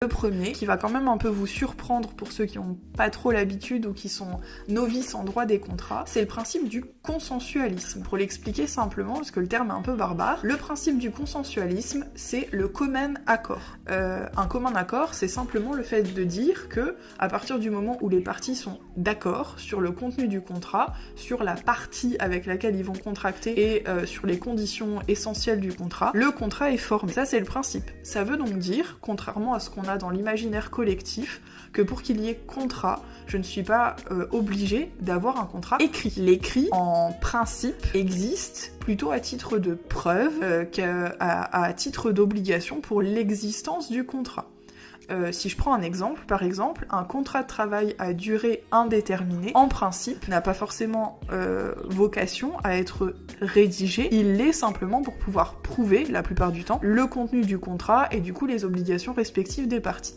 Le premier, qui va quand même un peu vous surprendre pour ceux qui n'ont pas trop l'habitude ou qui sont novices en droit des contrats, c'est le principe du consensualisme. Pour l'expliquer simplement, parce que le terme est un peu barbare, le principe du consensualisme, c'est le commun accord. Un commun accord, c'est simplement le fait de dire que, à partir du moment où les parties sont d'accord sur le contenu du contrat, sur la partie avec laquelle ils vont contracter et sur les conditions essentielles du contrat, le contrat est formé. Ça, c'est le principe. Ça veut donc dire, contrairement à ce qu'on a dans l'imaginaire collectif, que pour qu'il y ait contrat, je ne suis pas obligée d'avoir un contrat écrit. L'écrit, en principe, existe plutôt à titre de preuve qu'à titre d'obligation pour l'existence du contrat. Si je prends un exemple, par exemple, un contrat de travail à durée indéterminée, en principe, n'a pas forcément vocation à être rédigé, il l'est simplement pour pouvoir prouver, la plupart du temps, le contenu du contrat et du coup les obligations respectives des parties.